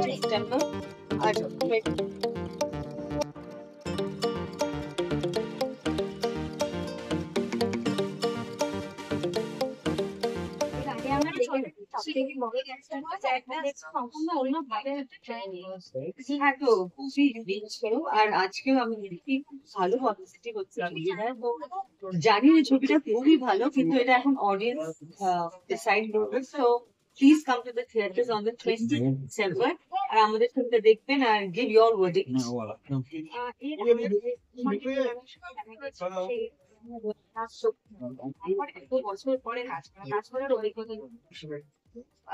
December. আর আজকেও আমি দেখি ভালো পাবলিসিটি হচ্ছে। জানি এই ছবিটা খুবই ভালো, কিন্তু এটা এখন অডিয়েন্স ডিসাইড করবে। So please come to the theatres on the 20th December আর আমাদের ছবিটা দেখবেন আর গিভ ইয়োর ওয়ার্ডিং।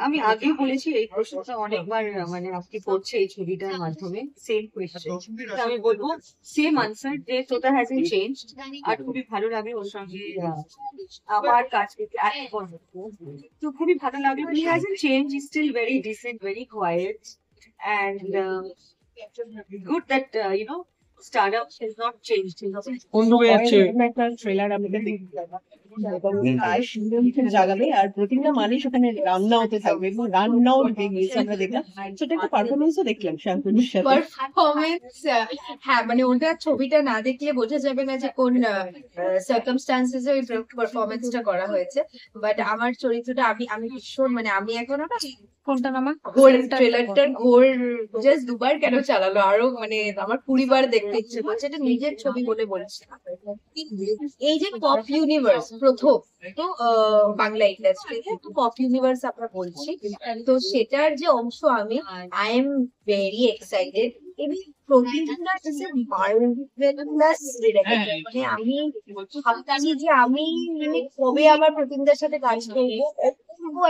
আমি আগেই বলেছি এই প্রশ্নটা অনেকবার, মানে আপনি করছে এই ছবিটার মাধ্যমে সেম কোয়েশ্চেন, আমি বলবো সেম আনসার যে তোতা হ্যাজন্ট চেঞ্জড। আর খুবই ভালো লাগে ওর সঙ্গে আমার কাজ করতে, তো খুবই ভালো লাগে। He hasn't change, he still very decent, very quite and good that startup has not changed. Trailer আমাদের জাগাবে আর প্রতিটা মানুষ ওখানে রান্না হতে থাকবে এবং রান্নাও আমরা দেখলাম, সেটা একটা পারফরমেন্সও দেখলাম শান্তনুর সাথে। পারফরমেন্স, হ্যাঁ, মানে ওটা ছবিটা না দেখলে বোঝা যাবে না যে কোন সার্কামস্টান্সেস এ পারফরমেন্সটা করা হয়েছে। বাট আমার চরিত্রটা আমি ভীষণ, মানে আমি এখন ওটা কোনটা আমার হোল ট্রেলারটার হোল জাস্ট দুবার কেন চালালো, আরো মানে আমার 20 বার দেখতে ইচ্ছে করছে। এটা নিজের ছবি বলে বলছি। এই যে পপ ইউনিভার্স প্রথম তো বাংলা ইন্ডাস্ট্রিতে তো পপ ইউনিভার্স আমরা বলছি, তো সেটার যে অংশ আমি আই এম ভেরি এক্সাইটেড। এবং প্রতিদিনটা মানে আমি ভাবছি যে আমি কবে আমার প্রতিদিনটার সাথে কাজ করবো,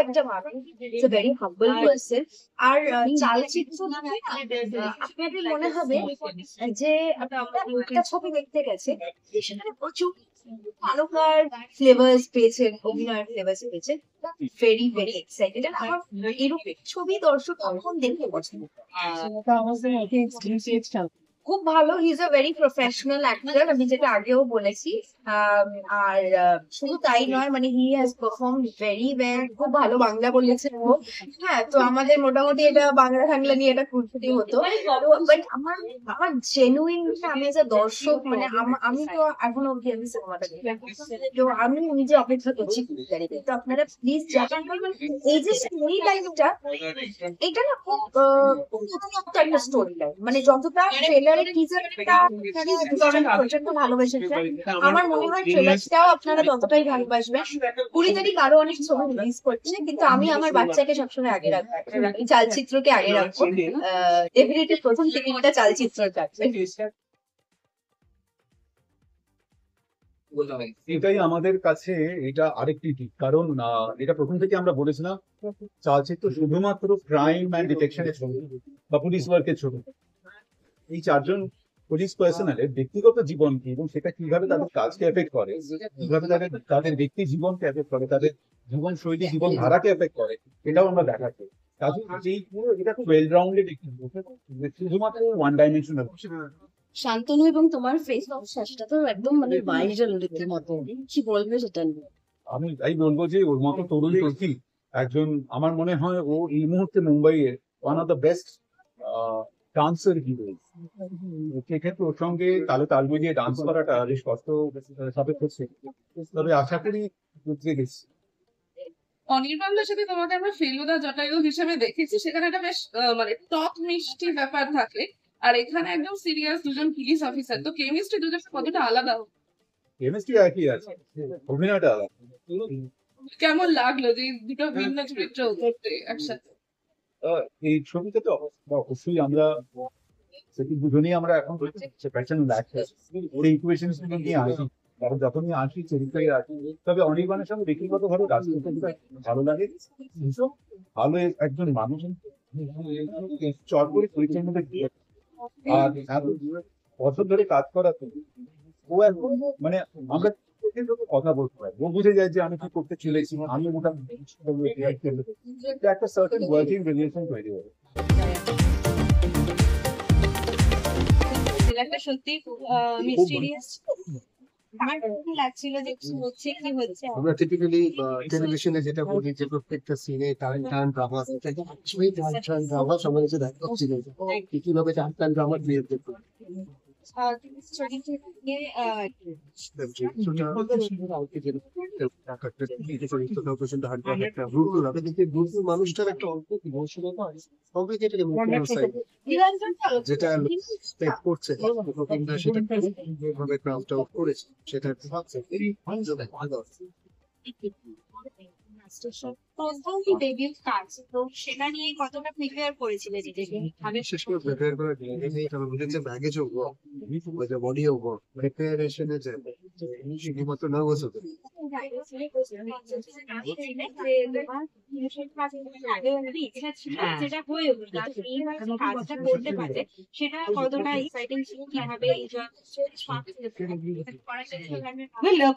একটা মানুষ ভেরি হাম্বল পার্সন। আর চালচিত্র আপনাদের মনে হবে যে একটা ছবি দেখতে গেছে সেখানে প্রচুর তারকার ফ্লেভার্স পেয়েছেন, অভিনয়ের ফ্লেভার্স পেয়েছেন। Very very excited. আর আমার এরকম ছবি দর্শক কখন দেখতে পছন্দ খুব ভালো। He is a very professional actor, আমি যেটা আগেও বলেছি। আর শুধু তাই নয়, মানে he has perform very well. খুব ভালো বাংলা বলেছে ও। হ্যাঁ, তো আমাদের মোটামুটি এটা বাংলা টাংলা নিয়ে এটা খুঁজতে হতো। বাট আমার জেনুইন, আমি যে দর্শক, মানে আমি তো এখনো অব্দি আমি সিনেমাটা তো আমি নিজে অপেক্ষা করছি। তো আপনারা প্লিজ এই যে স্টোরি লাইনটা, এটা না খুব নতুনত্ব একটা স্টোরি লাইন। মানে যতটা ট্রেলারের টিজারটা পর্যন্ত ভালোবেসেছেন, আমার মনে হয় ট্রেলারটাও আপনারা ততটাই ভালোবাসবেন। 20 তারিখ আরো অনেক ছবি রিলিজ করছে, কিন্তু আমি আমার বাচ্চাকে সবসময় আগে রাখবো, চালচিত্রকে আগে রাখবো। ডেফিনেটলি প্রথম টিকিটটা চালচিত্র থাকবে। এটাই আমাদের কাছে এটা আরেকটি দিক, কারণ এটা প্রথম থেকে আমরা বলেছিলাম চালচিত্র শুধুমাত্র ক্রাইম অ্যান্ড ডিটেকশনের ছবি বা পুলিশ ওয়ার্কের ছবি। এই চারজন পুলিশ পার্সোনালের ব্যক্তিগত জীবনকে এবং সেটা কিভাবে তাদের কাজকে এফেক্ট করে, কিভাবে তাদের ব্যক্তি জীবনকে এফেক্ট করে, তাদের জীবন শৈলী জীবন ধারাকে এফেক্ট করে, এটাও আমরা দেখাচ্ছি। কাজে এই পুরো এটা খুব ওয়েল রাউন্ডেড একটি, শুধুমাত্র ওয়ান ডাইমেনশনাল। শান্তনু এবং তোমার ফেস অফ সেটা তো একদম মানে ভাইরাল রীতিমতো, কি বলবে সেটা নিয়ে? আমি তাই বলবো যে ওর মতো তরুণ তুর্কি একজন, আমার মনে হয় ও এই মুহূর্তে মুম্বাইয়ের one of the best dancer hero. সেক্ষেত্রে ওর সঙ্গে তালে তাল মিলিয়ে ডান্স করাটা বেশ কষ্ট সাপেক্ষ হচ্ছে, তবে আশা করি উতরে গেছি। অনির্বাণদার সাথে তোমাকে আমরা ফেলুদা জটায়ু হিসেবে দেখেছি, সেখানে একটা বেশ মানে টক মিষ্টি ব্যাপার থাকে, আর এখানে একদম সিরিয়াস দুজন পুলিশ অফিসার। তো কেমিস্ট্রি দুজন কতটা আলাদা? কেমিস্ট্রি একই আছে, অভিনয়টা আলাদা। কেমন লাগলো যে দুটো ভিন্ন চরিত্র করতে একসাথে? এই ছবিতে তো অবশ্যই আমরা সেটি দুজনেই আমরা এখন প্যাশনেট অ্যাক্টর, ওর ইকুয়েশনস নিয়ে আসি, কারণ যখনই আসি চরিত্রে আসি। তবে অনির্বাণের সঙ্গে ব্যক্তিগতভাবে কাজ করতে ভালো লাগে। ভালো একজন মানুষ, চরপুরি পরিচয়ের মধ্যে দিয়ে আর এত বছর ধরে কাজ করাতে ও এখন মানে আমরা কথা বলতে পারি, ও বুঝে যায় যে আমি কি করতে চলেছি, আমি মোটামুটি একটা সার্টেন ওয়ার্কিং রিলেশন তৈরি হবে। সত্যি মিস্টিরিয়াস আমার খুব লাগছিল যে কি হচ্ছে কি হচ্ছে আমরা টিপিক্যালি টেলিভিশনে যেটা বলি যে প্রত্যেকটা সিনে টান টান ড্রামা সেই টান টান ড্রামা সবার কাছে দেখা ছিল কিভাবে টান টান ড্রামা ক্রিয়েট করতে মানুষটার একটা অল্প ইমোশনাল কমপ্লিকেটেড ইমোশনাল সাইড যেটা স্পেক্ট করছে সেটা যেভাবে ক্রাফট আউট করেছে সেটা ভাবছে ভালো প্রথম ডেবিউট কাজ তো সেটা নিয়ে কতটা প্রিপেয়ার করেছিলে নিজেকে আমি বিশেষ করে প্রিপেয়ার করে নেই কারণ বুঝেছে baggage of work body of work প্রিপারেশনে যে শুধুমাত্র নার্ভাস হতে যেটা হয়ে উঠলো কাজটা করতে পারে সেটা কতটা এক্সাইটিং ছিল কিভাবে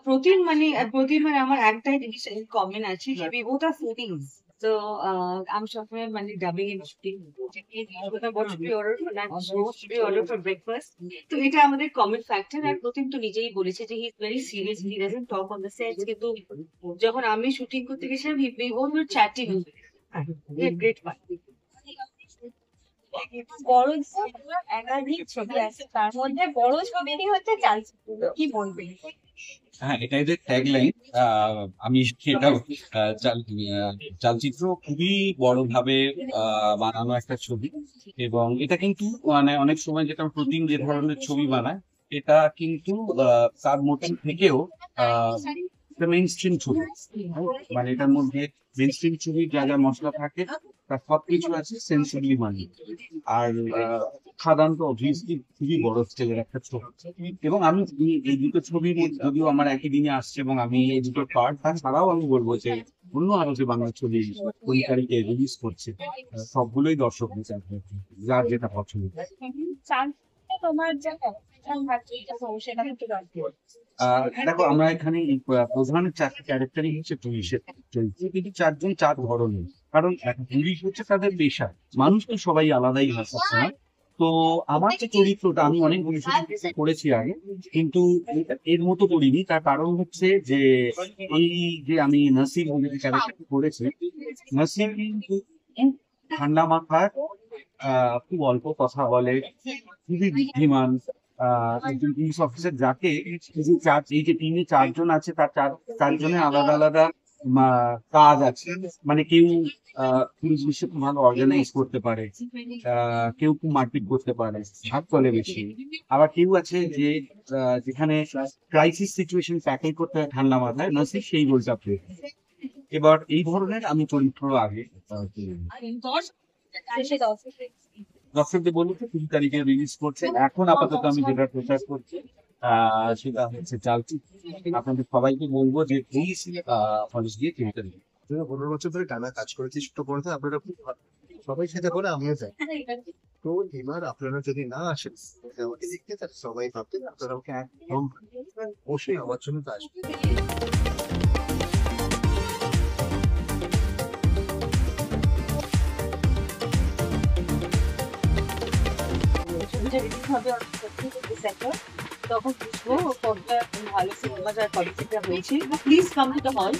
প্রতিম আমার একটাই জিনিস কমন আছে যে we both are foodies. So আমি সবসময় মানে ডাবিং এর shooting what should we order for lunch, what should we order for breakfast. তো এটা আমাদের কমন ফ্যাক্টর। আর প্রতিম তো নিজেই বলেছে যে he is very serious, he doesn't talk on the set, কিন্তু যখন আমি শুটিং করতে গেছিলাম we both were chatting. We had great fun. বড় একাধিক ছবি আছে তার মধ্যে বড় ছবিটি হচ্ছে চালচিত্র, কি বলবে? হ্যাঁ, এটা এদের ট্যাগলাইন। আমি সেটা চালচিত্র খুবই বড় ভাবে বানানো একটা ছবি, এবং এটা কিন্তু মানে অনেক সময় যেটা প্রতিদিন যে ধরনের ছবি বানায় এটা কিন্তু তার মধ্যে থেকেও মেইন স্ট্রিম ছবি, মানে এটার মধ্যে মেইন স্ট্রিম ছবির যা যা মশলা থাকে তার সবকিছু আছে সেন্সিবলি মানে। আর সাধারণত অবভিয়াসলি খুবই বড় স্কেলের একটা ছবি, এবং আমি এই দুটো ছবি যদিও আমার একই দিনে আসছে এবং আমি এই দুটো পার্ট, তাছাড়াও আমি বলবো যে অন্য আরো যে বাংলা ছবি ওই তারিখে রিলিজ করছে সবগুলোই দর্শক যার যেটা পছন্দ। তোমার দেখো, আমরা এখানে প্রধান চারটি ক্যারেক্টারই হচ্ছে পুলিশের চরিত্র, কিন্তু চারজন চার ধরনের, কারণ পুলিশ হচ্ছে তাদের পেশা, মানুষ তো সবাই আলাদাই হয় সবসময়। তো আমার যে চরিত্রটা আমি অনেক পুলিশ করেছি আগে, কিন্তু এর মতো করিনি। তার কারণ হচ্ছে যে এই যে আমি নাসির বলে যে ক্যারেক্টারটা করেছি, নাসির কিন্তু ঠান্ডা মাথার, খুব অল্প কথা বলে, খুবই বুদ্ধিমান একজন পুলিশ অফিসার, যাকে এই যে টিমে চারজন আছে তার চারজনের আলাদা আলাদা কাজ আছে। মানে কেউ পুলিশ বিষয়ে খুব ভালো অর্গানাইজ করতে পারে, কেউ খুব মারপিট করতে পারে, হাত চলে বেশি, আবার কেউ আছে যে যেখানে ক্রাইসিস সিচুয়েশন ট্যাকেল করতে হয় ঠান্ডা মাথায়, নাসির সেই রোলটা প্লে। এবার এই ধরনের আমি চরিত্র আগে দর্শকদের বলেছে 3 তারিখে রিলিজ করছে। এখন আপাতত আমি যেটা প্রচার করছি সেটা হচ্ছে চালচিত্র। আপনাদের সবাইকে বলবো যে প্লিজ হলে গিয়ে কিনতে দিন। 15 বছর ধরে টানা কাজ করেছি ছোট পড়তে, আপনারা খুব সবাই সেটা করে আমিও যাই। তো এবার আপনারা যদি না আসেন আমাকে দেখতে, তাহলে সবাই ভাবতেন আপনারা আমাকে একদম অবশ্যই আমার জন্য তো আসবেন। তখন বুঝবো কোনটা ভালো সিনেমা যার কোয়ালিটিটা হয়েছে। Please come to the hall.